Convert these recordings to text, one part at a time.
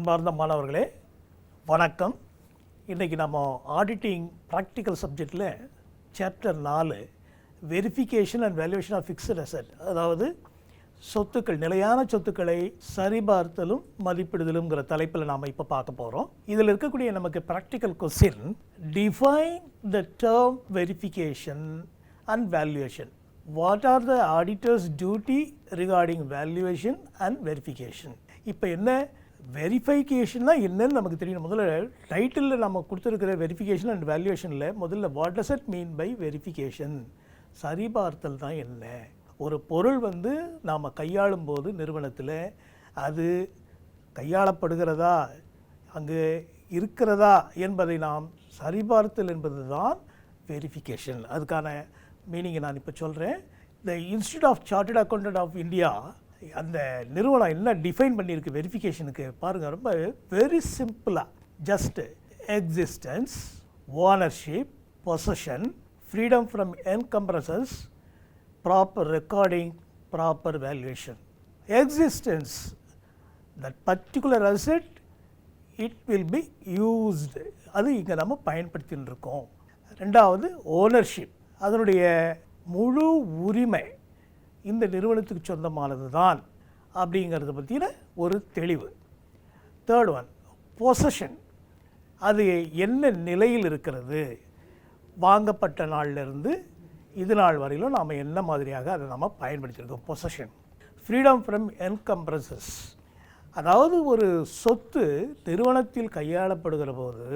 அன்பார்ந்த மாணவர்களே வணக்கம். இன்றைக்கி நம்ம ஆடிட்டிங் ப்ராக்டிக்கல் சப்ஜெக்டில் chapter 4 verification and valuation of fixed asset, அதாவது சொத்துக்கள், நிலையான சொத்துக்களை சரிபார்த்தலும் மதிப்பிடுதலுங்கிற தலைப்பில் நாம் இப்போ பார்க்க போகிறோம். இதில் இருக்கக்கூடிய நமக்கு practical question, define the term verification and valuation. What are the auditor's duty regarding valuation and verification? இப்போ என்ன வெரிஃபிகேஷன்னா என்னன்னு நமக்கு தெரியும். முதல்ல டைட்டிலில் நம்ம கொடுத்துருக்கிற வெரிஃபிகேஷன் அண்ட் வேல்யூவேஷனில் முதல்ல what does it mean by verification, சரிபார்த்தல் தான் என்ன. ஒரு பொருள் நாம் கையாளும் போது நிறுவனத்தில் அது கையாளப்படுகிறதா, அங்கு இருக்கிறதா என்பதை நாம் சரிபார்த்தல் என்பது தான் வெரிஃபிகேஷன். அதுக்கான மீனிங்கை நான் இப்போ சொல்கிறேன். The institute of chartered accountant of India, அந்த நிறுவனம் என்ன டிஃபைன் பண்ணியிருக்கு வெரிஃபிகேஷனுக்கு பாருங்கள். ரொம்ப வெரி சிம்பிளாக, just existence, ownership, possession, freedom from encumbrances, proper recording, proper valuation. Existence, that particular asset it will be used, அது இங்கே நம்ம பயன்படுத்தின்னு இருக்கோம். ரெண்டாவது ஓனர்ஷிப், அதனுடைய முழு உரிமை இந்த நிறுவனத்துக்கு சொந்தமானது தான் அப்படிங்கிறத பற்றின ஒரு தெளிவு. தேர்ட் ஒன் பொசஷன், அது என்ன நிலையில் இருக்கிறது, வாங்கப்பட்ட நாளிலிருந்து இது நாள் வரையிலும் நாம் என்ன மாதிரியாக அதை நம்ம பயன்படுத்தியிருக்கோம். பொசஷன். ஃப்ரீடம் ஃப்ரம் என்கம்ப்ரன்சஸ், அதாவது ஒரு சொத்து நிறுவனத்தில் கையாளப்படுகிற போது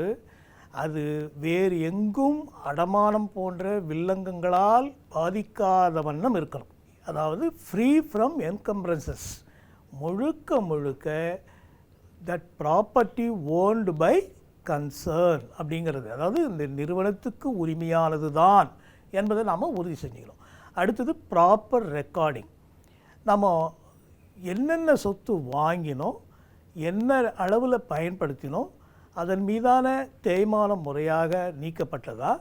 அது வேறு எங்கும் அடமானம் போன்ற வில்லங்கங்களால் பாதிக்காத வண்ணம் இருக்கணும். அதாவது ஃப்ரீ ஃப்ரம் என்கம்ப்ரன்சஸ், முழுக்க முழுக்க that property owned by concern அப்படிங்கிறது, அதாவது இந்த நிறுவனத்துக்கு உரிமையானது தான் என்பதை நாம் உறுதி செஞ்சுக்கணும். அடுத்தது ப்ராப்பர் ரெக்கார்டிங், நம்ம என்னென்ன சொத்து வாங்கினோம், என்ன அளவில் பயன்படுத்தினோம், அதன் மீதான தேய்மானம் முறையாக நீக்கப்பட்டதா,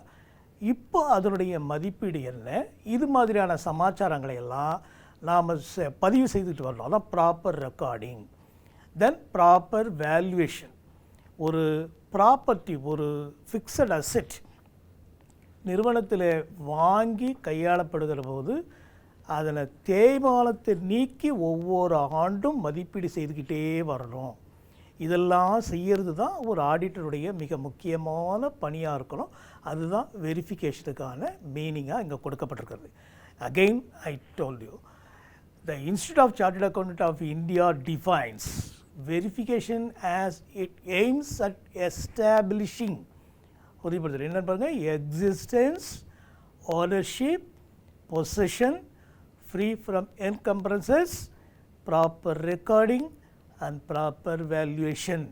இப்போ அதனுடைய மதிப்பீடு என்ன, இது மாதிரியான சமாச்சாரங்களை எல்லாம் நாம் பதிவு செய்துட்டு வரணும். அதான் ப்ராப்பர் ரெக்கார்டிங். தென் ப்ராப்பர் வேல்யூவேஷன். ஒரு ப்ராப்பர்ட்டி, ஒரு ஃபிக்ஸட் அசெட் நிறுவனத்தில் வாங்கி கையாளப்படுகிற போது அதனை தேய்மானத்தை நீக்கி ஒவ்வொரு ஆண்டும் மதிப்பீடு செய்துக்கிட்டே வரணும். இதெல்லாம் செய்கிறது தான் ஒரு ஆடிட்டருடைய மிக முக்கியமான பணியாக இருக்கணும். அதுதான் வெரிஃபிகேஷனுக்கான மீனிங்காக இங்கே கொடுக்கப்பட்டிருக்கிறது. Again I told you, the institute of chartered accountant of India defines verification as it aims at establishing, உறுதிப்படுத்துறது என்ன பாருங்கள், existence, ownership, possession, free from encumbrances, proper recording and proper valuation.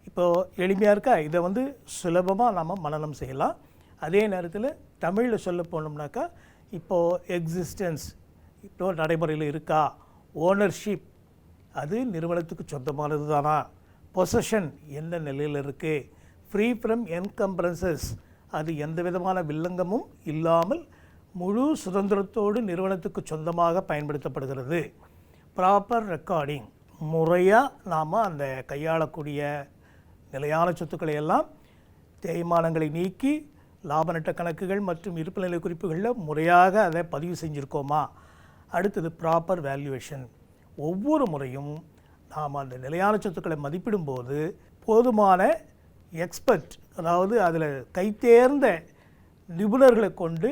இப்போது எளிமையாக இருக்கா? இதை சுலபமாக நம்ம மனனம் செய்யலாம். அதே நேரத்தில் தமிழில் சொல்ல போனோம்னாக்கா, இப்போது எக்ஸிஸ்டன்ஸ் இப்போ நடைமுறையில் இருக்கா, ஓனர்ஷிப் அது நிறுவனத்துக்கு சொந்தமானது தானா, பொசஷன் என்ன நிலையில் இருக்குது, ஃப்ரீ ஃப்ரம் என்கம்ப்ரன்சஸ் அது எந்த விதமான வில்லங்கமும் இல்லாமல் முழு சுதந்திரத்தோடு நிறுவனத்துக்கு சொந்தமாக பயன்படுத்தப்படுகிறது, ப்ராப்பர் ரெக்கார்டிங் முறையாக நாம் அந்த கையாளக்கூடிய நிலையான சொத்துக்களை எல்லாம் தேய்மானங்களை நீக்கி லாப நட்ட கணக்குகள் மற்றும் இருப்பு நிலை குறிப்புகளில் முறையாக அதை பதிவு செஞ்சுருக்கோமா. அடுத்தது ப்ராப்பர் வேல்யூவேஷன். ஒவ்வொரு முறையும் நாம் அந்த நிலையான சொத்துக்களை மதிப்பிடும்போது போதுமான எக்ஸ்பர்ட், அதாவது அதில் கைத்தேர்ந்த நிபுணர்களை கொண்டு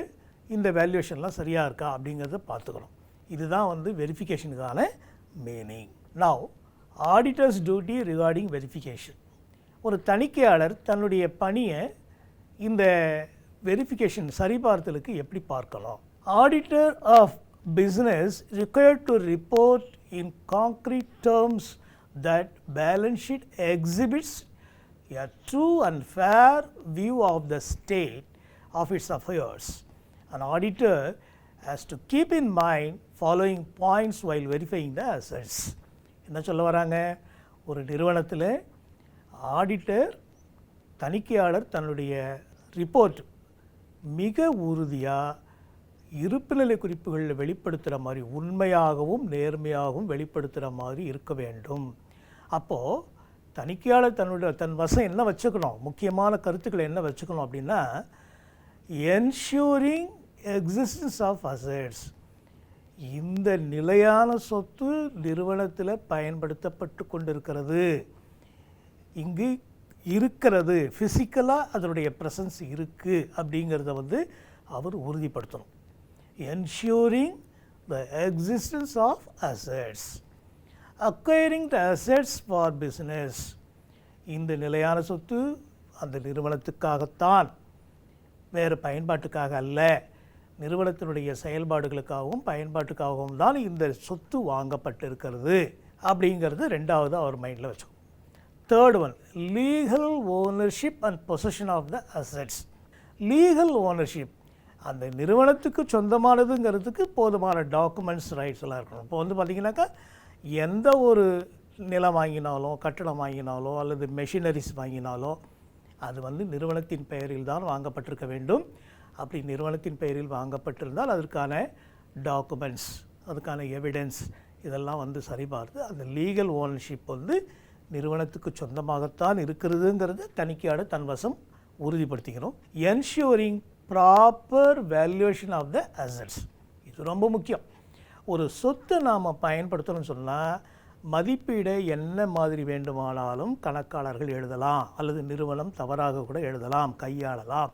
இந்த வேல்யூவேஷன்லாம் சரியாக இருக்கா அப்படிங்கிறத பார்த்துக்கணும். இதுதான் வெரிஃபிகேஷனுக்கான meaning. Now, auditor's duty regarding verification. ஒரு தணிக்கையாளர் தன்னுடைய பணியை இந்த வெரிஃபிகேஷன் சரிபார்த்தலுக்கு எப்படி பார்க்கலாம். Auditor of business required to report in concrete terms that balance sheet exhibits a true and fair view of the state of its affairs. An auditor has to keep in mind following points while verifying the assets. என்ன சொல்ல வராங்க, ஒரு நிறுவனத்தில் auditor, தணிக்கையாளர் தன்னுடைய report மிக உறுதியாக இருப்பு நிலை குறிப்புகளில் வெளிப்படுத்துகிற மாதிரி, உண்மையாகவும் நேர்மையாகவும் வெளிப்படுத்துகிற மாதிரி இருக்க வேண்டும். அப்போது தணிக்கையாளர் தன் வசம் என்ன வச்சுக்கணும், முக்கியமான கருத்துக்களை என்ன வச்சுக்கணும் அப்படின்னா, என்ஷூரிங் எக்ஸிஸ்டன்ஸ் ஆஃப் அசெட்ஸ், இந்த நிலையான சொத்து நிறுவனத்தில் பயன்படுத்தப்பட்டு கொண்டிருக்கிறது, இங்கு இருக்கிறது, ஃபிசிக்கலாக அதனுடைய ப்ரெசன்ஸ் இருக்குது அப்படிங்கிறத அவர் உறுதிப்படுத்தணும். Ensuring the existence of assets, acquiring the assets for business, இந்த நிலையான சொத்து அந்த நிறுவனத்துக்காகத்தான், வேறு பயன்பாட்டுக்காக அல்ல, நிறுவனத்தினுடைய செயல்பாடுகளுக்காகவும் பயன்பாட்டுக்காகவும் தான் இந்த சொத்து வாங்கப்பட்டிருக்கிறது அப்படிங்கிறது ரெண்டாவது அவர் மைண்டில் வச்சுக்கணும். Third one, legal ownership and possession of the assets. Legal ownership, அந்த நிறுவனத்துக்கு சொந்தமானதுங்கிறதுக்கு போதுமான டாக்குமெண்ட்ஸ் ரைட்ஸ் எல்லாம் இருக்கணும். இப்போ பார்த்திங்கனாக்கா எந்த ஒரு நிலம் வாங்கினாலோ கட்டடம் வாங்கினாலோ அல்லது மெஷினரிஸ் வாங்கினாலோ அது நிறுவனத்தின் பெயரில் தான் வாங்கப்பட்டிருக்க வேண்டும். அப்படி நிறுவனத்தின் பெயரில் வாங்கப்பட்டிருந்தால் அதற்கான டாக்குமெண்ட்ஸ், அதுக்கான எவிடன்ஸ் இதெல்லாம் சரிபார்த்து அந்த லீகல் ஓனர்ஷிப் நிறுவனத்துக்கு சொந்தமாகத்தான் இருக்கிறதுங்கிறது தணிக்கையாளர் தன் வசம் உறுதிப்படுத்திக்கிறோம். Ensuring proper valuation of the assets, இது ரொம்ப முக்கியம். ஒரு சொத்தை நாம் பயன்படுத்தணும்னு சொன்னால் மதிப்பீடை என்ன மாதிரி வேண்டுமானாலும் கணக்காளர்கள் எழுதலாம், அல்லது நிறுவனம் தவறாக கூட எழுதலாம், கையாளலாம்.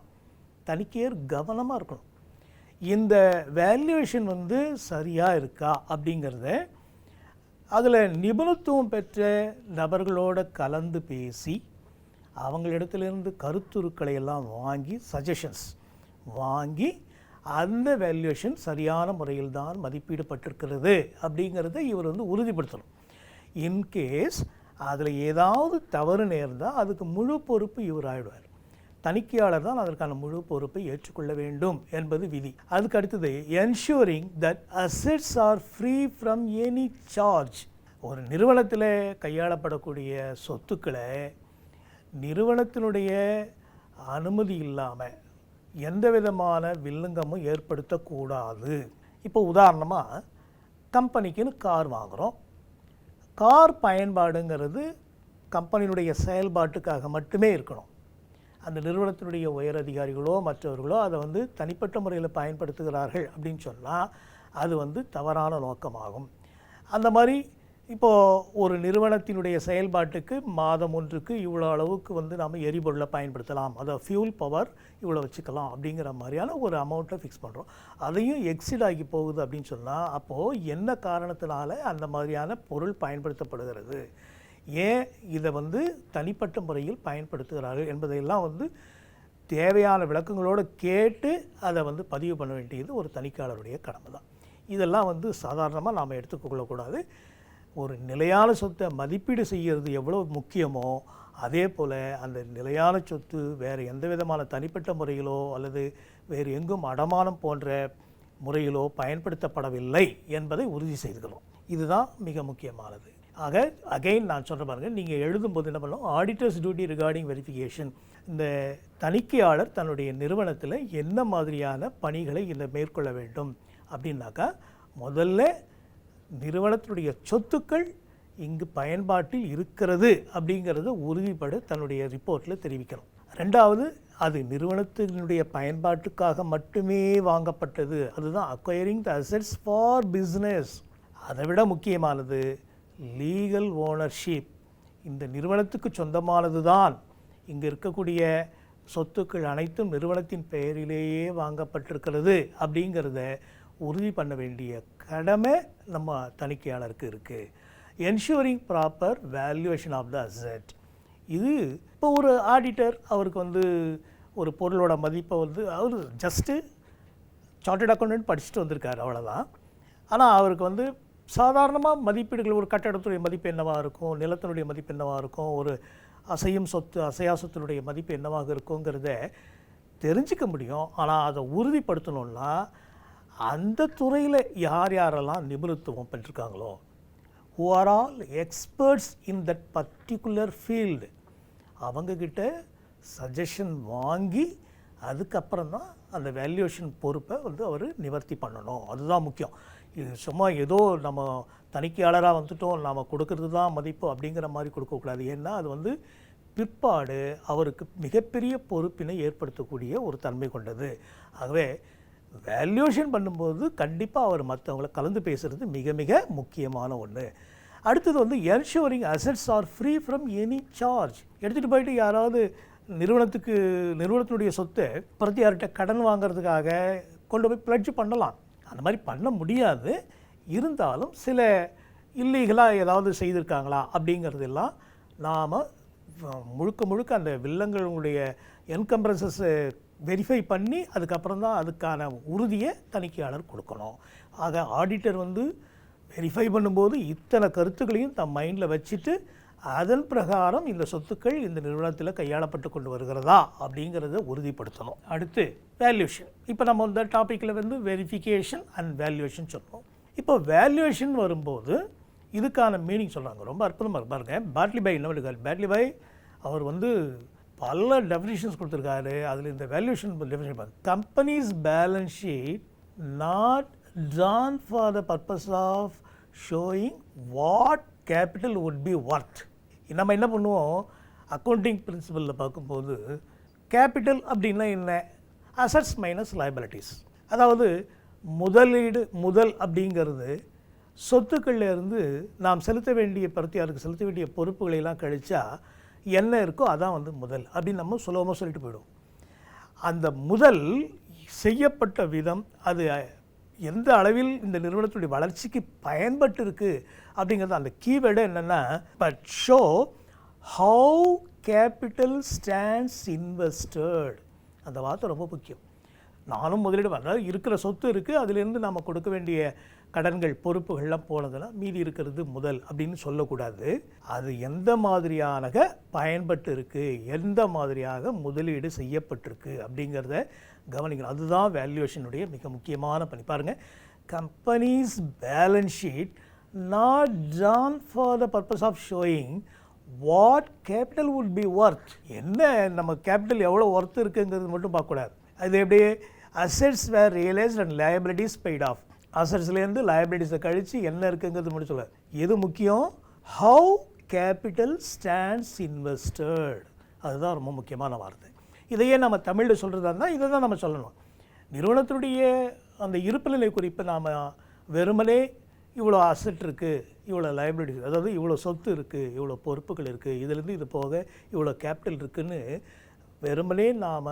தணிக்கையர் கவனமாக இருக்கணும். இந்த வேல்யூவேஷன் சரியாக இருக்கா அப்படிங்கிறத அதில் நிபுணத்துவம் பெற்ற நபர்களோடு கலந்து பேசி அவங்களிடத்திலிருந்து கருத்துருக்களை எல்லாம் வாங்கி, சஜஷன்ஸ் வாங்கி, அந்த வேல்யூவேஷன் சரியான முறையில் தான் மதிப்பீடுபட்டிருக்கிறது அப்படிங்கிறத இவர் உறுதிப்படுத்தணும். இன்கேஸ் அதில் ஏதாவது தவறு நேர்ந்தால் அதுக்கு முழு பொறுப்பு இவர் ஆகிடுவார். தணிக்கையாளர் தான் அதற்கான முழு பொறுப்பை ஏற்றுக்கொள்ள வேண்டும் என்பது விதி. அதுக்கு அடுத்தது ensuring that assets are free from any charge. ஒரு நிறுவனத்தில் கையாளப்படக்கூடிய சொத்துக்களை நிறுவனத்தினுடைய அனுமதி இல்லாமல் எந்த விதமான வில்லங்கமும் ஏற்படுத்தக்கூடாது. இப்போ உதாரணமாக கம்பெனிக்குன்னு கார் வாங்குகிறோம். கார் பயன்பாடுங்கிறது கம்பெனியினுடைய செயல்பாட்டுக்காக மட்டுமே இருக்கணும். அந்த நிறுவனத்தினுடைய உயர் அதிகாரிகளோ மற்றவர்களோ அதை தனிப்பட்ட முறையில் பயன்படுத்துகிறார்கள் அப்படின்னு சொன்னால் அது தவறான நோக்கமாகும். அந்த மாதிரி இப்போது ஒரு நிறுவனத்தினுடைய செயல்பாட்டுக்கு மாதம் ஒன்றுக்கு இவ்வளோ அளவுக்கு நாம் எரிபொருளை பயன்படுத்தலாம், அதை ஃபியூல் பவர் இவ்வளோ வச்சுக்கலாம் அப்படிங்கிற மாதிரியான ஒரு அமௌண்ட்டை ஃபிக்ஸ் பண்ணுறோம். அதையும் எக்ஸிட் ஆகி போகுது அப்படின்னு சொன்னால் அப்போது என்ன காரணத்தினால அந்த மாதிரியான பொருள் பயன்படுத்தப்படுகிறது, ஏன் இதை தனிப்பட்ட முறையில் பயன்படுத்துகிறார்கள் என்பதையெல்லாம் தேவையான விளக்கங்களோடு கேட்டு அதை பதிவு பண்ண வேண்டியது ஒரு தணிக்கையாளருடைய கடமை தான். இதெல்லாம் சாதாரணமாக நாம் எடுத்துக்கொள்ளக்கூடாது. ஒரு நிலையான சொத்தை மதிப்பீடு செய்கிறது எவ்வளோ முக்கியமோ அதே போல் அந்த நிலையான சொத்து வேறு எந்த விதமான தனிப்பட்ட முறையிலோ அல்லது வேறு எங்கும் அடமானம் போன்ற முறையிலோ பயன்படுத்தப்படவில்லை என்பதை உறுதி செய்துக்கிறோம். இதுதான் மிக முக்கியமானது. ஆக அகைன் நான் சொல்கிற பாருங்கள், நீங்கள் எழுதும்போது என்ன பண்ணணும், ஆடிட்டர்ஸ் டியூட்டி ரிகார்டிங் வெரிஃபிகேஷன், இந்த தணிக்கையாளர் தன்னுடைய நிறுவனத்தில் என்ன மாதிரியான பணிகளை மேற்கொள்ள வேண்டும் அப்படின்னாக்கா, முதல்ல நிறுவனத்தினுடைய சொத்துக்கள் இங்கு பயன்பாட்டில் இருக்கிறது அப்படிங்கிறத உறுதிப்பட தன்னுடைய ரிப்போர்ட்டில் தெரிவிக்கணும். ரெண்டாவது, அது நிறுவனத்தினுடைய பயன்பாட்டுக்காக மட்டுமே வாங்கப்பட்டது, அதுதான் acquiring the assets for business. அதை விட முக்கியமானது லீகல் ஓனர்ஷிப், இந்த நிறுவனத்துக்கு சொந்தமானது தான், இங்கே இருக்கக்கூடிய சொத்துக்கள் அனைத்தும் நிறுவனத்தின் பெயரிலேயே வாங்கப்பட்டிருக்கிறது அப்படிங்கிறத உறுதி பண்ண வேண்டிய கடமை நம்ம தணிக்கையாளருக்கு இருக்குது. Ensuring proper valuation of the asset. இது இப்போ ஒரு ஆடிட்டர் அவருக்கு ஒரு பொருளோட மதிப்பை அவர் ஜஸ்ட்டு சார்ட்டர்ட் அக்கௌண்டன்ட் படிச்சுட்டு வந்திருக்காரு, அவ்வளோதான். ஆனால் அவருக்கு சாதாரணமாக மதிப்பீடுகள், ஒரு கட்டடத்துடைய மதிப்பு என்னவாக இருக்கும், நிலத்தினுடைய மதிப்பு என்னவாக இருக்கும், ஒரு அசையும் சொத்து அசையா சொத்தினுடைய மதிப்பு என்னவாக இருக்குங்கிறத தெரிஞ்சிக்க முடியும். ஆனால் அதை உறுதிப்படுத்தணுன்னா அந்த துறையில் யார் யாரெல்லாம் நிபுணத்துவம் பெற்றிருக்காங்களோ, who are all experts in that particular field, அவங்கக்கிட்ட சஜஷன் வாங்கி அதுக்கப்புறம் தான் அந்த வேல்யூவேஷன் பொறுப்பை வந்து அவர் நிவர்த்தி பண்ணணும். அதுதான் முக்கியம். இது சும்மா ஏதோ நம்ம தணிக்கையாளராக வந்துட்டோம், நாம் கொடுக்கறது தான் மதிப்பு அப்படிங்கிற மாதிரி கொடுக்கக்கூடாது. ஏன்னா அது வந்து பிற்பாடு அவருக்கு மிகப்பெரிய பொறுப்பினை ஏற்படுத்தக்கூடிய ஒரு தன்மை கொண்டது. ஆகவே வேல்யூவேஷன் பண்ணும்போது கண்டிப்பாக அவர் மற்றவங்கள கலந்து பேசுகிறது மிக மிக முக்கியமான ஒன்று. அடுத்தது வந்து ensuring assets are free from any charge. எடுத்துகிட்டு போயிட்டு யாராவது நிறுவனத்தினுடைய சொத்தை பிரத்தியார்கிட்ட கடன் வாங்கிறதுக்காக கொண்டு போய் பிளட்ஜ் பண்ணலாம். அந்த மாதிரி பண்ண முடியாது. இருந்தாலும் சில இல்லீகலாக ஏதாவது செய்திருக்காங்களா அப்படிங்கிறதெல்லாம் நாம் முழுக்க முழுக்க அந்த வில்லங்களுடைய என்கம்ப்ரன்சஸை வெரிஃபை பண்ணி அதுக்கப்புறம் தான் அதுக்கான உறுதியை தணிக்கையாளர் கொடுக்கணும். ஆக ஆடிட்டர் வந்து வெரிஃபை பண்ணும்போது இத்தனை கருத்துக்களையும் தம் மைண்டில் வச்சுட்டு அதன் பிரகாரம் இந்த சொத்துக்கள் இந்த நிறுவனத்தில் கையாளப்பட்டு கொண்டு வருகிறதா அப்படிங்கிறத உறுதிப்படுத்தணும். அடுத்து வேல்யூவேஷன். இப்போ நம்ம இந்த டாப்பிக்கில் வந்து வெரிஃபிகேஷன் அண்ட் வேல்யூவேஷன் சொல்லுவோம். இப்போ வேல்யூவேஷன் வரும்போது இதுக்கான மீனிங் சொல்கிறாங்க. ரொம்ப அற்புதமாக பாருங்க. பாட்லி பாய் என்ன பண்ணுறாரு? பாட்லி பாய் அவர் வந்து பல டெஃபினிஷன்ஸ் கொடுத்துருக்காரு. அதில் இந்த வேல்யூவேஷன் டெஃபினிஷன் பாருங்க. Companies balance sheet not drawn for the purpose of showing what capital would be worth. நம்ம என்ன பண்ணுவோம், அக்கௌண்டிங் பிரின்சிபலில் பார்க்கும்போது கேபிட்டல் அப்படின்னா என்ன? Assets minus liabilities. அதாவது முதல் அப்படிங்கிறது சொத்துக்களில் இருந்து நாம் செலுத்த வேண்டிய பிரத்தியாருக்கு செலுத்த வேண்டிய பொறுப்புகளெல்லாம் கழிச்சா என்ன இருக்கோ அதான் வந்து முதல் அப்படின்னு நம்ம சுலபமாக சொல்லிட்டு போயிடுவோம். அந்த முதல் செய்யப்பட்ட விதம், அது எந்த அளவில் இந்த நிறுவனத்துடைய வளர்ச்சிக்கு பயன்பட்டு இருக்குது அப்படிங்கிறது அந்த கீவேர்டு என்னென்னா, but show how capital stands invested. அந்த வார்த்தை ரொம்ப முக்கியம். நானும் முதலீடு அதாவது இருக்கிற சொத்து இருக்குது, அதிலிருந்து நாம் கொடுக்க வேண்டிய கடன்கள் பொறுப்புகள்லாம் போனதுன்னா மீதி இருக்கிறது முதல் அப்படின்னு சொல்லக்கூடாது. அது எந்த மாதிரியாக பயன்பட்டு இருக்குது, எந்த மாதிரியாக முதலீடு செய்யப்பட்டிருக்கு அப்படிங்கிறத கவனிக்கணும். அதுதான் வேல்யூவேஷனுடைய மிக முக்கியமான பணி. பாருங்கள், companies balance sheet not drawn for the purpose of showing what capital would be worth. என்ன நம்ம கேபிட்டல் எவ்வளோ ஒர்த் இருக்குங்கிறது மட்டும் பார்க்கக்கூடாது. அது எப்படியே assets were realised and liabilities paid off. அசட்ஸ்லேருந்து லயபிலிட்டிஸை கழித்து என்ன இருக்குங்கிறது மட்டும் சொல்ல. எது முக்கியம்? How capital stands invested. அதுதான் ரொம்ப முக்கியமான வார்த்தை. இதையே நம்ம தமிழில் சொல்கிறதா இருந்தால் இதை தான் நம்ம சொல்லணும். நிறுவனத்தினுடைய அந்த இருப்பு நிலை குறிப்பை நாம் வெறுமனே இவ்வளோ அசெட் இருக்குது, இவ்வளோ லயபிலிட்டிஸ், அதாவது இவ்வளோ சொத்து இருக்குது, இவ்வளோ பொறுப்புகள் இருக்குது, இதிலேருந்து இது போக இவ்வளோ கேபிட்டல் இருக்குதுன்னு வெறுமனே நாம்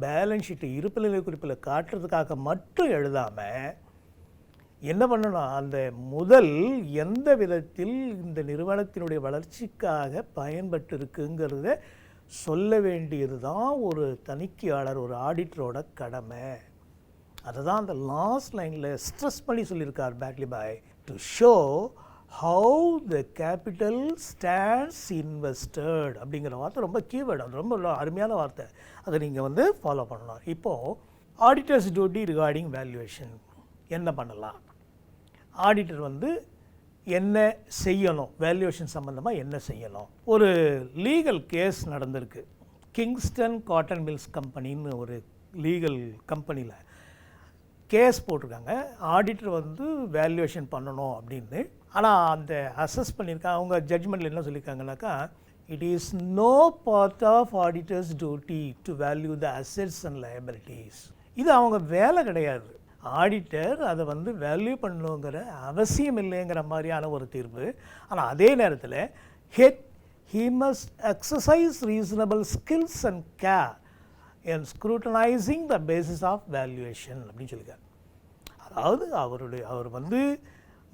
பேலன்ஸ் ஷீட்டு இருப்பு நிலை குறிப்பில் காட்டுறதுக்காக மட்டும் எழுதாமல் என்ன பண்ணணும், அந்த முதல் எந்த விதத்தில் இந்த நிறுவனத்தினுடைய வளர்ச்சிக்காக பயன்பட்டு இருக்குங்கிறத சொல்ல வேண்டியது தான் ஒரு தணிக்கையாளர், ஒரு ஆடிட்டரோட கடமை. அதை தான் அந்த லாஸ்ட் லைனில் ஸ்ட்ரெஸ் பண்ணி சொல்லியிருக்கார் Batliboi. To show how the capital stands invested அப்படிங்கிற வார்த்தை ரொம்ப கீவேர்டு. அது ரொம்ப அருமையான வார்த்தை. அதை நீங்கள் வந்து ஃபாலோ பண்ணலாம். இப்போது ஆடிட்டர்ஸ் டியூட்டி ரிகார்டிங் வேல்யூவேஷன் என்ன பண்ணலாம்? ஆடிட்டர் வந்து என்ன செய்யணும், வேல்யூவேஷன் சம்மந்தமாக என்ன செய்யணும்? ஒரு லீகல் கேஸ் நடந்திருக்கு. கிங்ஸ்டன் காட்டன் மில்ஸ் கம்பெனின்னு ஒரு லீகல் கம்பெனியில் கேஸ் போட்டிருக்காங்க. ஆடிட்டர் வந்து வேல்யூவேஷன் பண்ணணும் அப்படின்னு. ஆனால் அந்த அசஸ் பண்ணியிருக்காங்க. அவங்க ஜட்ஜ்மெண்ட்டில் என்ன சொல்லியிருக்காங்கனாக்கா, it is no part of auditor's duty to value the assets and liabilities. இது அவங்க வேலை கிடையாது. ஆடிட்டர் அதை வந்து வேல்யூ பண்ணணுங்கிற அவசியம் இல்லைங்கிற மாதிரியான ஒரு தீர்வு. ஆனால் அதே நேரத்தில் he must exercise reasonable skills and care in scrutinizing the basis of valuation அப்படின்னு சொல்லியிருக்காரு. அதாவது அவர் வந்து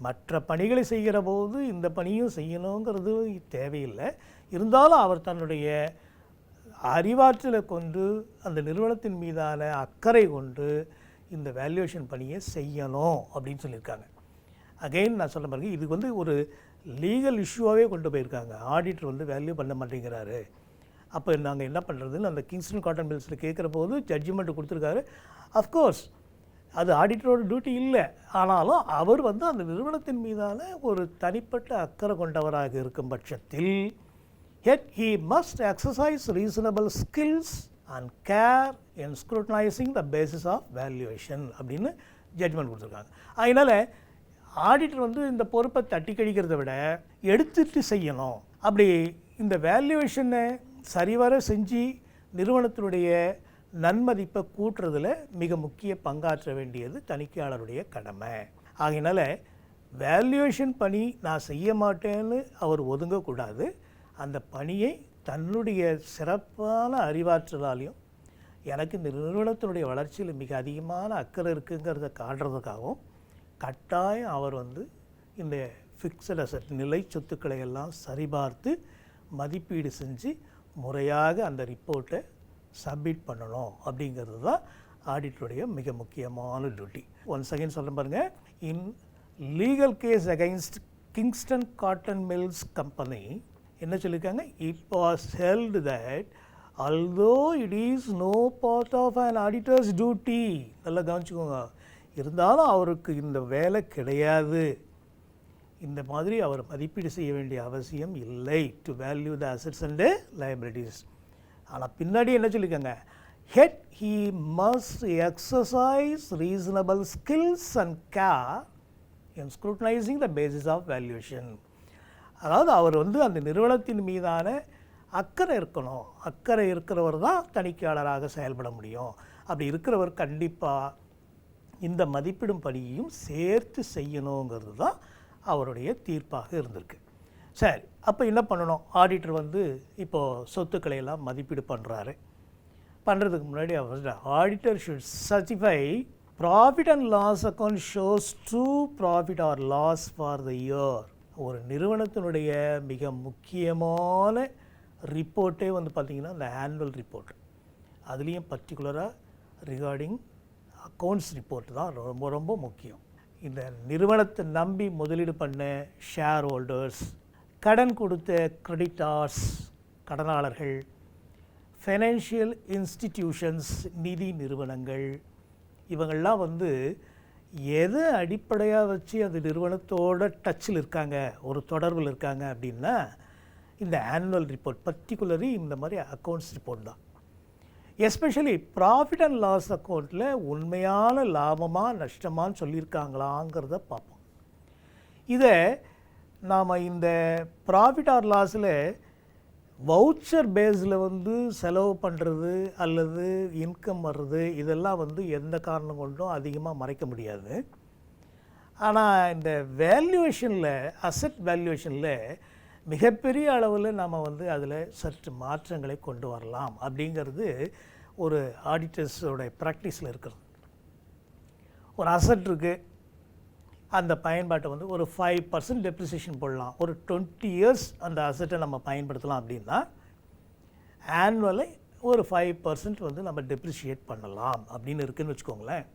மற்ற பணிகளை செய்கிற போது இந்த பணியும் செய்யணுங்கிறது தேவையில்லை. இருந்தாலும் அவர் தன்னுடைய அறிவாற்றலை கொண்டு அந்த நிறுவனத்தின் மீதான அக்கறை கொண்டு இந்த வேல்யூவேஷன் பணியை செய்யணும் அப்படின்னு சொல்லியிருக்காங்க. அகெயின் நான் சொல்ல பாருங்க, இது வந்து ஒரு லீகல் இஷ்யூவாகவே கொண்டு போயிருக்காங்க. ஆடிட்டர் வந்து வேல்யூ பண்ண மாட்டேங்கிறாரு, அப்போ நாங்கள் என்ன பண்ணுறதுன்னு அந்த கிங்ஸ்டன் காட்டன் மில்ஸில் கேட்குற போது ஜட்ஜ்மெண்ட் கொடுத்துருக்காரு. அஃப்கோர்ஸ் அது ஆடிட்டரோட டியூட்டி இல்லை. ஆனாலும் அவர் வந்து அந்த நிறுவனத்தின் மீதான ஒரு தனிப்பட்ட அக்கறை கொண்டவராக இருக்கும் பட்சத்தில் he must exercise reasonable skills and care in scrutinising the basis of valuation அப்படின்னு ஜட்ஜ்மெண்ட் கொடுத்துருக்காங்க. அதனால் ஆடிட்டர் வந்து இந்த பொறுப்பை தட்டி கழிக்கிறத விட எடுத்துட்டு செய்யணும். அப்படி இந்த வேல்யூவேஷனை சரிவர செஞ்சு நிறுவனத்தினுடைய நன்மதிப்பை கூட்டுறதுல மிக முக்கிய பங்காற்ற வேண்டியது தணிக்கையாளருடைய கடமை. ஆகையினால வேல்யூவேஷன் பணி நான் செய்ய மாட்டேன்னு அவர் ஒதுங்கக்கூடாது. அந்த பணியை தன்னுடைய சிறப்பான அறிவாற்றலாலையும் எனக்கு இந்த நிறுவனத்தினுடைய வளர்ச்சியில் மிக அதிகமான அக்கறை இருக்குங்கிறத காட்டுறதுக்காகவும் கட்டாயம் அவர் வந்து இந்த ஃபிக்ஸட் அசட் நிலை சொத்துக்களை எல்லாம் சரிபார்த்து மதிப்பீடு செஞ்சு முறையாக அந்த ரிப்போர்ட்டை சப்மிட் பண்ணணும் அப்படிங்கிறது தான் ஆடிட்டருடைய மிக முக்கியமான டியூட்டி. ஒன்ஸ் அகைன் சொல்ல பாருங்கள், in legal case against Kingston cotton mills company என்ன சொல்லியிருக்காங்க, it was held that although it is no part of an auditor's duty, நல்லா கவனிச்சுக்கோங்க, இருந்தாலும் அவருக்கு இந்த வேலை கிடையாது, இந்த மாதிரி அவர் மதிப்பீடு செய்ய வேண்டிய அவசியம் இல்லை, to value the assets and liabilities. ஆனால் பின்னாடி என்ன சொல்லியிருக்காங்க, head he must exercise reasonable skills and care in scrutinising the basis of valuation. அதாவது அவர் வந்து அந்த நிறுவனத்தின் மீதான அக்கறை இருக்கணும். அக்கறை இருக்கிறவர் தான் தணிக்கையாளராக செயல்பட முடியும். அப்படி இருக்கிறவர் கண்டிப்பாக இந்த மதிப்பிடும் பணியையும் சேர்த்து செய்யணுங்கிறது தான் அவருடைய தீர்ப்பாக இருந்திருக்கு. சரி, அப்போ என்ன பண்ணணும், ஆடிட்டர் வந்து இப்போது சொத்துக்களை எல்லாம் மதிப்பீடு பண்ணுறதுக்கு முன்னாடி அவர் auditor should certify profit and loss account shows true profit or loss for the year. ஒரு நிறுவனத்தினுடைய மிக முக்கியமான ரிப்போர்ட்டே வந்து பார்த்திங்கன்னா இந்த ஆனுவல் ரிப்போர்ட். அதுலேயும் பர்டிகுலராக ரிகார்டிங் அக்கௌண்ட்ஸ் ரிப்போர்ட் தான் ரொம்ப ரொம்ப முக்கியம். இந்த நிறுவனத்தை நம்பி முதலீடு பண்ண ஷேர் ஹோல்டர்ஸ், கடன் கொடுத்த கிரெடிட்டார்ஸ் கடனாளர்கள், ஃபைனான்ஷியல் இன்ஸ்டிடியூஷன்ஸ் நிதி நிறுவனங்கள், இவங்கள்லாம் வந்து எதை அடிப்படையாக வச்சு அந்த நிறுவனத்தோட டச்சில் இருக்காங்க, ஒரு தொடர்பில் இருக்காங்க அப்படின்னா இந்த ஆனுவல் ரிப்போர்ட், பர்டிகுலரி இந்த மாதிரி அக்கௌண்ட்ஸ் ரிப்போர்ட் தான். எஸ்பெஷலி ப்ராஃபிட் அண்ட் லாஸ் அக்கௌண்ட்டில் உண்மையான லாபமாக நஷ்டமானு சொல்லியிருக்காங்களாங்கிறத பார்ப்போம். இதை நாம் இந்த ப்ராஃபிட் ஆர் லாஸில் வவுச்சர் பேஸில் வந்து செலவு பண்ணுறது அல்லது இன்கம் வர்றது இதெல்லாம் வந்து எந்த காரணம் கொண்டும் அதிகமாக மறைக்க முடியாது. ஆனால் இந்த வேல்யூவேஷனில், அசெட் வேல்யூவேஷனில் மிகப்பெரிய அளவில் நாம் வந்து அதில் சற்று மாற்றங்களை கொண்டு வரலாம் அப்படிங்கிறது ஒரு ஆடிட்டர்ஸோட ப்ராக்டிஸில் இருக்கிறது. ஒரு அசெட் இருக்குது, அந்த பயன்பாட்டை வந்து ஒரு 5% டெப்ரிசியேஷன் போடலாம், ஒரு 20 இயர்ஸ் அந்த அசெட்டை நம்ம பயன்படுத்தலாம் அப்படின்னா ஆனுவலை ஒரு 5% வந்து நம்ம டெப்ரிஷியேட் பண்ணலாம் அப்படின்னு இருக்குதுன்னு வச்சுக்கோங்களேன்.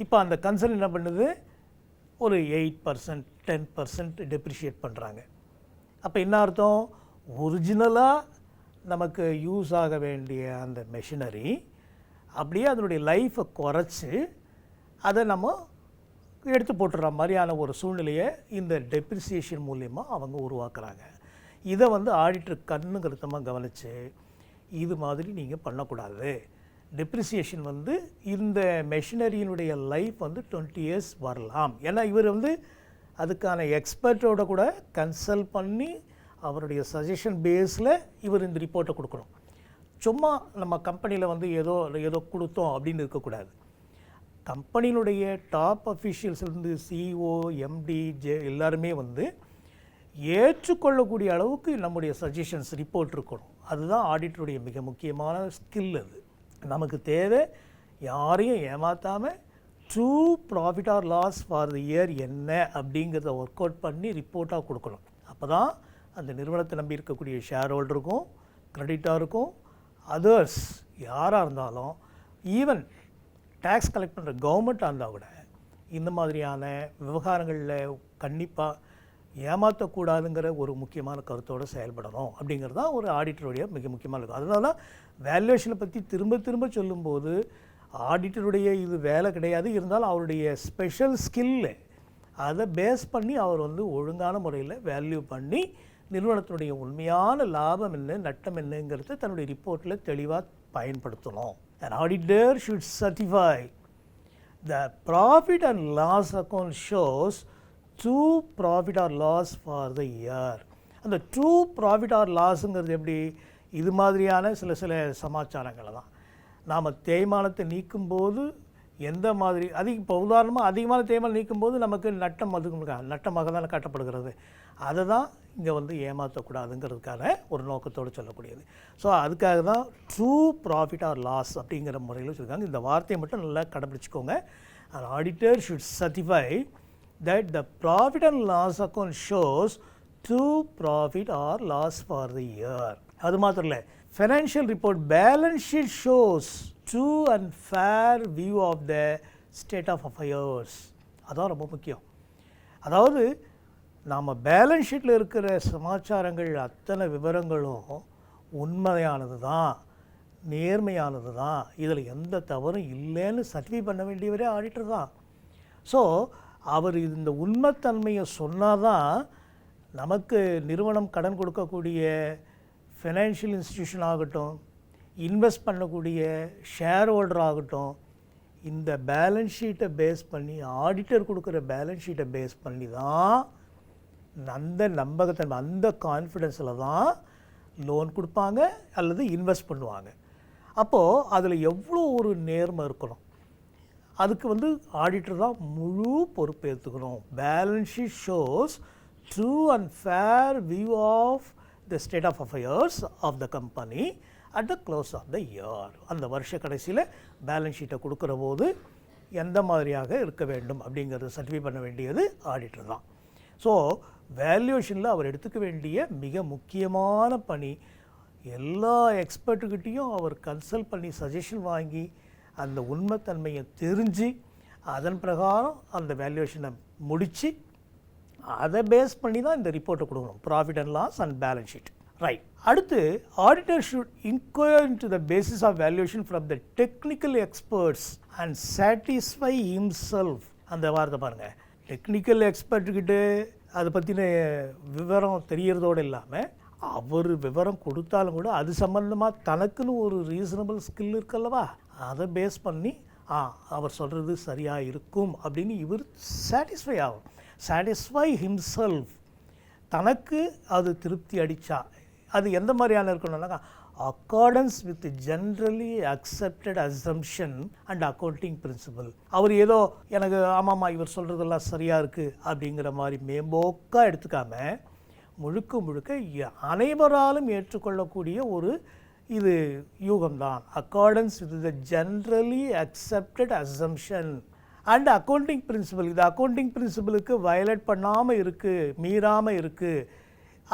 இப்போ அந்த கன்சர்ன் என்ன பண்ணுது, ஒரு 8% 10% டெப்ரிஷியேட் பண்ணுறாங்க. அப்போ என்ன அர்த்தம், ஒரிஜினலாக நமக்கு யூஸ் ஆக வேண்டிய அந்த மெஷினரி அப்படியே அதனுடைய லைஃப்பை குறைச்சி அதை நம்ம எடுத்து போட்டுற மாதிரியான ஒரு சூழ்நிலையை இந்த டெப்ரிசியேஷன் மூலியமாக அவங்க உருவாக்குறாங்க. இதை வந்து ஆடிட்டர் கண்ணு கருத்தமாக கவனித்து இது மாதிரி நீங்கள் பண்ணக்கூடாது, டெப்ரிசியேஷன் வந்து இந்த மெஷினரியினுடைய லைஃப் வந்து 20 இயர்ஸ் வரலாம். ஏன்னா இவர் வந்து அதுக்கான எக்ஸ்பர்ட்டோட கூட கன்சல்ட் பண்ணி அவருடைய சஜஷன் பேஸில் இவர் இந்த ரிப்போர்ட்டை கொடுக்கணும். சும்மா நம்ம கம்பெனியில் வந்து ஏதோ கொடுத்தோம் அப்படின்னு இருக்கக்கூடாது. கம்பெனியினுடைய டாப் அஃபீஷியல்ஸ்லேருந்து சிஇஓ, எம்டி, எல்லாருமே வந்து ஏற்றுக்கொள்ளக்கூடிய அளவுக்கு நம்முடைய சஜஷன்ஸ் ரிப்போர்ட் இருக்கணும். அதுதான் ஆடிட்டருடைய மிக முக்கியமான ஸ்கில். அது நமக்கு தேவை, யாரையும் ஏமாற்றாமல் true profit or loss for the year என்ன அப்படிங்கிறத ஒர்க் அவுட் பண்ணி ரிப்போர்ட்டாக கொடுக்கணும். அப்போ தான் அந்த நிறுவனத்தை நம்பி இருக்கக்கூடிய ஷேர் ஹோல்டருக்கும், கிரெடிட்டாருக்கும், அதர்ஸ் யாராக இருந்தாலும், ஈவன் டேக்ஸ் கலெக்ட் பண்ணுற கவர்மெண்ட்டாக இருந்தால் கூட இந்த மாதிரியான விவகாரங்களில் கண்டிப்பாக ஏமாற்றக்கூடாதுங்கிற ஒரு முக்கியமான கருத்தோடு செயல்படணும் அப்படிங்கிறது தான் ஒரு ஆடிட்டருடைய மிக முக்கியமான இருக்கும். அதனால தான் வேல்யூவேஷனை பற்றி திரும்ப திரும்ப சொல்லும்போது ஆடிட்டருடைய இது வேலை கிடையாது, இருந்தாலும் அவருடைய ஸ்பெஷல் ஸ்கில்லு அதை பேஸ் பண்ணி அவர் வந்து ஒழுங்கான முறையில் வேல்யூ பண்ணி நிறுவனத்தினுடைய உண்மையான லாபம் என்ன, நட்டம் என்னங்கிறத தன்னுடைய ரிப்போர்ட்டில் தெளிவாக பயன்படுத்தணும். An auditor should certify the profit and loss account shows true profit or loss for the year. அந்த true profit or lossங்கிறது எப்படி? இது மாதிரியான சில சமாச்சாரங்களை தான் நாம் தேய்மானத்தை நீக்கும்போது எந்த மாதிரி இப்போ உதாரணமாக அதிகமான தேய்மானம் நீக்கும்போது நமக்கு நட்டமாக தான் காட்டப்படுகிறது. அதை தான் இங்கே ஏமாற்றக்கூடாதுங்கிறதுக்கான ஒரு நோக்கத்தோடு சொல்லக்கூடியது. ஸோ அதுக்காக தான் ட்ரூ ப்ராஃபிட் ஆர் லாஸ் அப்படிங்கிற முறையில் சொல்லியிருக்காங்க. இந்த வார்த்தையை மட்டும் நல்லா கடைப்பிடிச்சிக்கோங்க. an auditor should certify that the profit and loss account shows true profit or loss for the year. அது மாத்திரம் இல்லை, financial report balance sheet shows true and fair view of the state of affairs. அதான் ரொம்ப முக்கியம். அதாவது நாம் balance ஷீட்டில் இருக்கிற சமாச்சாரங்கள் அத்தனை விவரங்களும் உண்மையானது தான், நேர்மையானது தான், இதில் எந்த தவறும் இல்லைன்னு சர்டிஃபை பண்ண வேண்டியவரே ஆடிட்டர் தான். ஸோ அவர் இந்த உண்மைத்தன்மையை சொன்னால் தான் நமக்கு நிறுவனம் கடன் கொடுக்கக்கூடிய ஃபைனான்ஷியல் இன்ஸ்டிடியூஷன் ஆகட்டும், இன்வெஸ்ட் பண்ணக்கூடிய ஷேர் ஹோல்டர் ஆகட்டும், இந்த பேலன்ஸ் ஷீட்டை பேஸ் பண்ணி ஆடிட்டர் கொடுக்குற பேலன்ஸ் ஷீட்டை பேஸ் பண்ணி தான் அந்த நம்பகத்தன்மை, அந்த கான்ஃபிடென்ஸில் தான் லோன் கொடுப்பாங்க அல்லது இன்வெஸ்ட் பண்ணுவாங்க. அப்போது அதில் எவ்வளோ ஒரு நேர்மை இருக்கணும், அதுக்கு ஆடிட்டர் தான் முழு பொறுப்பு ஏற்றுக்கணும். Balance sheet shows true and fair view of the state of affairs of the company at the close of the year. அந்த வருஷ கடைசியில் பேலன்ஸ் ஷீட்டை கொடுக்குற போது எந்த மாதிரியாக இருக்க வேண்டும் அப்படிங்கிறத சர்டிஃபை பண்ண வேண்டியது ஆடிட்டர் தான். ஸோ வேல்யூவேஷனில் அவர் எடுத்துக்க வேண்டிய மிக முக்கியமான பணி, எல்லா எக்ஸ்பர்ட்டுக்கிட்டையும் அவர் கன்சல்ட் பண்ணி சஜஷன் வாங்கி அந்த உண்மைத்தன்மையை தெரிஞ்சு அதன் பிரகாரம் அந்த வேல்யூவேஷனை முடித்து அதை பேஸ் பண்ணி தான் இந்த ரிப்போர்ட்டை கொடுக்கணும், profit and loss and balance sheet. Right. அடுத்து auditor should inquire into the basis of valuation from the technical experts and satisfy himself. அந்த வார்த்தை பாருங்கள், டெக்னிக்கல் எக்ஸ்பர்ட்டுக்கிட்ட அதை பற்றின விவரம் தெரியறதோடு இல்லாமல் அவர் விவரம் கொடுத்தாலும் கூட அது சம்மந்தமாக தனக்குன்னு ஒரு ரீசனபிள் ஸ்கில் இருக்கல்லவா, அதை பேஸ் பண்ணி அவர் சொல்கிறது சரியாக இருக்கும் அப்படின்னு இவர் சாட்டிஸ்ஃபை ஆகும். சாட்டிஸ்ஃபை ஹிம்செல்ஃப், தனக்கு அது திருப்தி அடித்தா அது எந்த மாதிரியான இருக்கணும்னாக்கா accordance with generally accepted assumption and accounting principle. அவர் ஏதோ எனக்கு ஆமாம்மா இவர் சொல்கிறதெல்லாம் சரியாக இருக்குது அப்படிங்கிற மாதிரி மேம்போக்காக எடுத்துக்காமல் முழுக்க முழுக்க அனைவராலும் ஏற்றுக்கொள்ளக்கூடிய ஒரு இது யூகம்தான். Accordance with the generally accepted assumption and accounting principle. இது அக்கௌண்டிங் பிரின்சிபலுக்கு வயலேட் பண்ணாமல் இருக்குது, மீறாமல் இருக்குது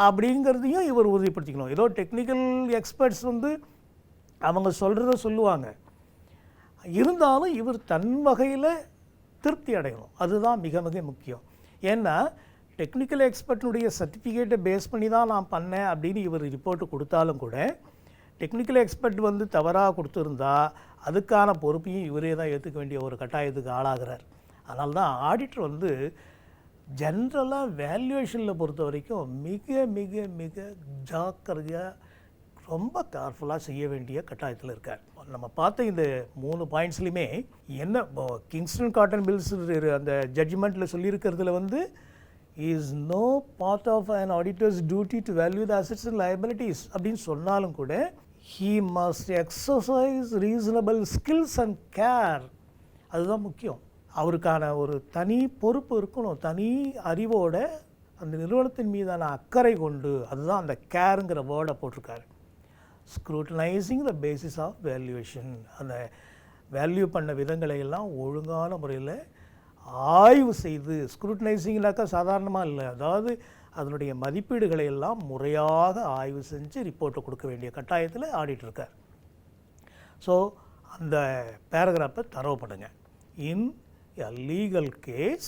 அப்படிங்கிறதையும் இவர் உறுதிப்படுத்திக்கணும். ஏதோ டெக்னிக்கல் எக்ஸ்பர்ட்ஸ் அவங்க சொல்கிறத சொல்லுவாங்க, இருந்தாலும் இவர் தன் வகையில் திருப்தி அடையணும். அதுதான் மிக மிக முக்கியம். ஏன்னா டெக்னிக்கல் எக்ஸ்பர்ட்னுடைய சர்டிஃபிகேட்டை பேஸ் பண்ணி தான் நான் பண்ணேன் அப்படின்னு இவர் ரிப்போர்ட்டு கொடுத்தாலும் கூட டெக்னிக்கல் எக்ஸ்பர்ட் தவறாக கொடுத்துருந்தா அதுக்கான பொறுப்பையும் இவரே தான் ஏற்றுக்க வேண்டிய ஒரு கட்டாயத்துக்கு ஆளாகிறார். அதனால தான் ஆடிட்டர் ஜென்ரலாக வேல்யூவேஷனில் பொறுத்த வரைக்கும் மிக மிக மிக ஜாக்கிரதையாக ரொம்ப கேர்ஃபுல்லாக செய்ய வேண்டிய கட்டாயத்தில் இருக்கார். நம்ம பார்த்த இந்த 3 பாயிண்ட்ஸ்லையுமே என்ன கிங்ஸ்டன் காட்டன் மில்ஸ் அந்த ஜட்ஜ்மெண்ட்டில் சொல்லியிருக்கிறதுல is no part of an auditor's duty to value the assets and liabilities அப்படின்னு சொன்னாலும் கூட he must exercise reasonable skills and care. அதுதான் முக்கியம். அவருக்கான ஒரு தனி பொறுப்பு இருக்கணும், தனி அறிவோட அந்த நிறுவனத்தின் மீதான அக்கறை கொண்டு, அதுதான் அந்த கேருங்கிற வேர்டை போட்டிருக்காரு. Scrutinising the basis of valuation, அந்த வேல்யூ பண்ண விதங்களை எல்லாம் ஒழுங்கான முறையில் ஆய்வு செய்து, ஸ்க்ரூட்டனைசிங்னாக்கா சாதாரணமாக இல்லை, அதாவது அதனுடைய மதிப்பீடுகளை எல்லாம் முறையாக ஆய்வு செஞ்சு ரிப்போர்ட்டை கொடுக்க வேண்டிய கட்டாயத்தில் ஆடிட்டு இருக்கார். ஸோ அந்த பேராகிராஃபை தரவுப்படுங்க. இன் a legal case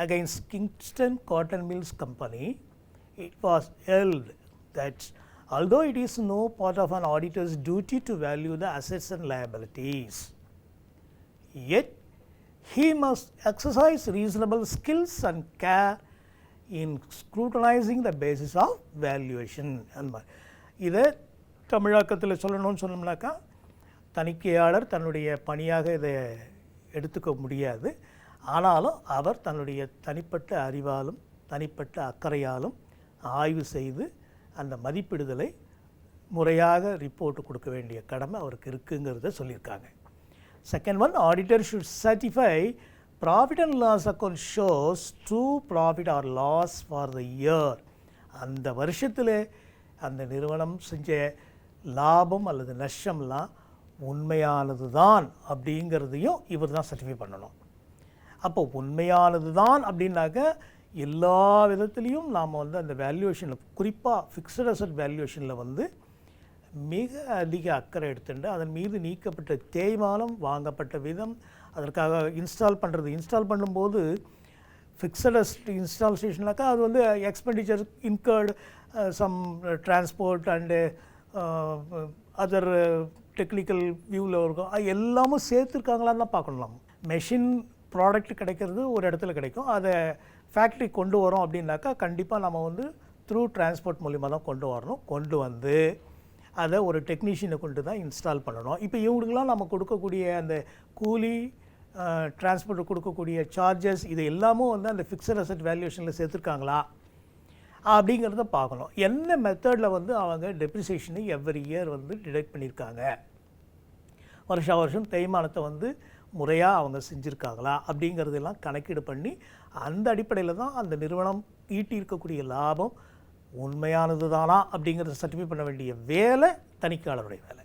against Kingston Cotton Mills Company, it was held that although it is no part of an auditor's duty to value the assets and liabilities, yet he must exercise reasonable skills and care in scrutinizing the basis of valuation. இதை தமிழாக்கத்தில் சொல்லணும்னு சொன்னோம்னாக்கா தணிக்கையாளர் தன்னுடைய பணியாக இதை எடுத்துக்க முடியாது. ஆனாலும் அவர் தன்னுடைய தனிப்பட்ட அறிவாலும் தனிப்பட்ட அக்கறையாலும் ஆய்வு செய்து அந்த மதிப்பிடுதலை முறையாக ரிப்போர்ட் கொடுக்க வேண்டிய கடமை அவருக்கு இருக்குங்கிறத சொல்லியிருக்காங்க. Second one, auditor should certify profit and loss account shows true profit or loss for the year. அந்த வருஷத்தில் அந்த நிறுவனம் செஞ்ச லாபம் அல்லது நஷ்டம்லாம் உண்மையானது தான் அப்படிங்கிறதையும் இவர் தான் சர்டிஃபை பண்ணணும். அப்போ உண்மையானது தான் அப்படின்னாக்க எல்லா விதத்துலேயும் நாம் வந்து அந்த வேல்யூவேஷனில், குறிப்பாக ஃபிக்ஸட் அசட் வேல்யூவேஷனில் வந்து மிக அதிக அக்கறை எடுத்துட்டு அதன் மீது நீக்கப்பட்ட தேய்மானம், வாங்கப்பட்ட விதம், அதற்காக இன்ஸ்டால் பண்ணும்போது ஃபிக்ஸட் அசட் இன்ஸ்டாலேஷன்னாக்கா அது வந்து expenditure incurred, some transport and other technical வியூவில் இருக்கும். அது எல்லாமும் சேர்த்துருக்காங்களான்னு தான் பார்க்கணும். மெஷின் ப்ராடக்ட் கிடைக்கிறது ஒரு இடத்துல கிடைக்கும், அதை ஃபேக்ட்ரி கொண்டு வரோம் அப்படின்னாக்கா கண்டிப்பாக நம்ம வந்து த்ரூ டிரான்ஸ்போர்ட் மூலிமா தான் கொண்டு வரணும். கொண்டு வந்து அதை ஒரு டெக்னீஷியனை கொண்டு தான் இன்ஸ்டால் பண்ணணும். இப்போ இவங்களுக்கெல்லாம் நம்ம கொடுக்கக்கூடிய அந்த கூலி, டிரான்ஸ்போர்ட் கொடுக்கக்கூடிய சார்ஜஸ், இது எல்லாமும் வந்து அந்த ஃபிக்ஸட் அசட் வேல்யூவேஷனில் சேர்த்துருக்காங்களா அப்படிங்கிறத பார்க்கணும். என்ன மெத்தடில் வந்து அவங்க டெப்ரிசியேஷனை எவ்ரி இயர் வந்து டிடெக்ட் பண்ணியிருக்காங்க, வருஷம் தேய்மானத்தை வந்து முறையாக அவங்க செஞ்சுருக்காங்களா அப்படிங்கிறதெல்லாம் கணக்கீடு பண்ணி அந்த அடிப்படையில் தான் அந்த நிறுவனம் ஈட்டி இருக்கக்கூடிய லாபம் உண்மையானது தானா அப்படிங்கிறத சர்டிஃபை பண்ண வேண்டிய வேலை தணிக்கையாளருடைய வேலை.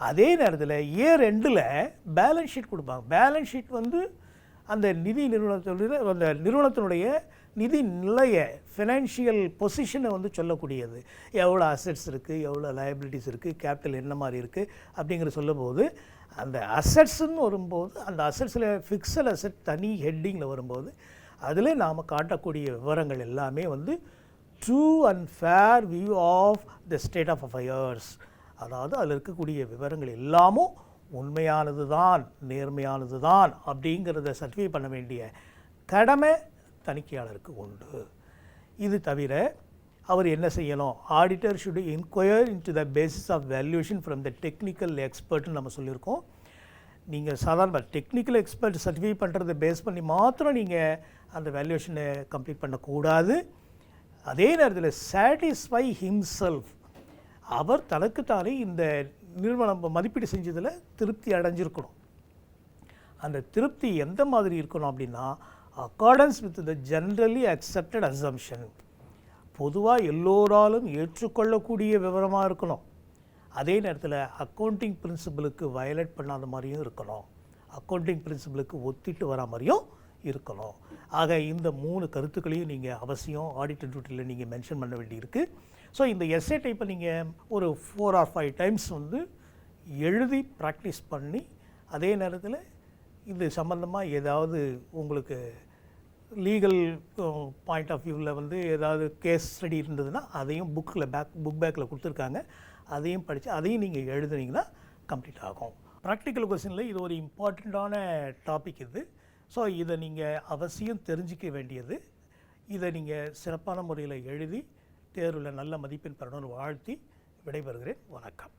அதே நேரத்தில் இயர் எண்டில் பேலன்ஸ் ஷீட் கொடுப்பாங்க. பேலன்ஸ் ஷீட் வந்து அந்த நிறுவனத்தினுடைய நிதி நிலையை, ஃபினான்ஷியல் பொசிஷனை வந்து சொல்லக்கூடியது. எவ்வளோ அசட்ஸ் இருக்குது, எவ்வளோ லயபிலிட்டிஸ் இருக்குது, கேபிட்டல் என்ன மாதிரி இருக்குது அப்படிங்கிற சொல்லும்போது அந்த அசட்ஸ்ன்னு வரும்போது அந்த அசட்ஸில் ஃபிக்ஸட் அசட் தனி ஹெட்டிங்கில் வரும்போது அதில் நாம் காட்டக்கூடிய விவரங்கள் எல்லாமே வந்து true and fair view of the state of affairs. அதாவது அதில் இருக்கக்கூடிய விவரங்கள் எல்லாமும் உண்மையானது தான், நேர்மையானது தான் அப்படிங்கிறத சர்டிஃபை பண்ண வேண்டிய கடமை தணிக்கையாளருக்கு உண்டு. இது தவிர அவர் என்ன செய்யணும்? Auditor should inquire into the basis of valuation from the technical எக்ஸ்பர்ட்னு நம்ம சொல்லியிருக்கோம். நீங்கள் சாதாரண டெக்னிக்கல் எக்ஸ்பர்ட் சர்டிஃபை பண்ணுறதை பேஸ் பண்ணி மாத்திரம் நீங்கள் அந்த வேல்யூவேஷனை கம்ப்ளீட் பண்ணக்கூடாது. அதே நேரத்தில் சாட்டிஸ்ஃபை ஹிம்செல்ஃப், அவர் தனக்குத்தானே இந்த நிறுவனம் மதிப்பீடு செஞ்சதில் திருப்தி அடைஞ்சிருக்கணும். அந்த திருப்தி எந்த மாதிரி இருக்கணும் அப்படின்னா, accordance with the generally accepted assumption, பொதுவாக எல்லோராலும் ஏற்றுக்கொள்ளக்கூடிய விவரமாக இருக்கணும். அதே நேரத்தில் அக்கௌண்டிங் பிரின்சிபலுக்கு வயலேட் பண்ணாத மாதிரியும் இருக்கணும், அக்கௌண்டிங் பிரின்சிபலுக்கு ஒத்திட்டு வரா மாதிரியும் இருக்கணும். ஆக இந்த 3 கருத்துக்களையும் நீங்கள் அவசியம் ஆடிட்டர் டியூட்டியில் நீங்கள் மென்ஷன் பண்ண வேண்டியிருக்கு. ஸோ இந்த எஸ்ஏ டைப்பை நீங்கள் ஒரு 4 or 5 டைம்ஸ் வந்து எழுதி ப்ராக்டிஸ் பண்ணி, அதே நேரத்தில் இது சம்மந்தமாக ஏதாவது உங்களுக்கு லீகல் பாயிண்ட் ஆஃப் வியூவில் வந்து ஏதாவது கேஸ் ஸ்டடி இருந்ததுன்னா அதையும் புக் பேக்கில் கொடுத்துருக்காங்க, அதையும் படித்து அதையும் நீங்கள் எழுதுனீங்கன்னா கம்ப்ளீட் ஆகும். ப்ராக்டிக்கல் கொஸ்டினில் இது ஒரு இம்பார்ட்டண்ட்டான டாபிக் இது. ஸோ இதை நீங்கள் அவசியம் தெரிஞ்சிக்க வேண்டியது. இதை நீங்கள் சிறப்பான முறையில் எழுதி தேர்வில் நல்ல மதிப்பெண் பெறணும்னு வாழ்த்தி விடைபெறுகிறேன். வணக்கம்.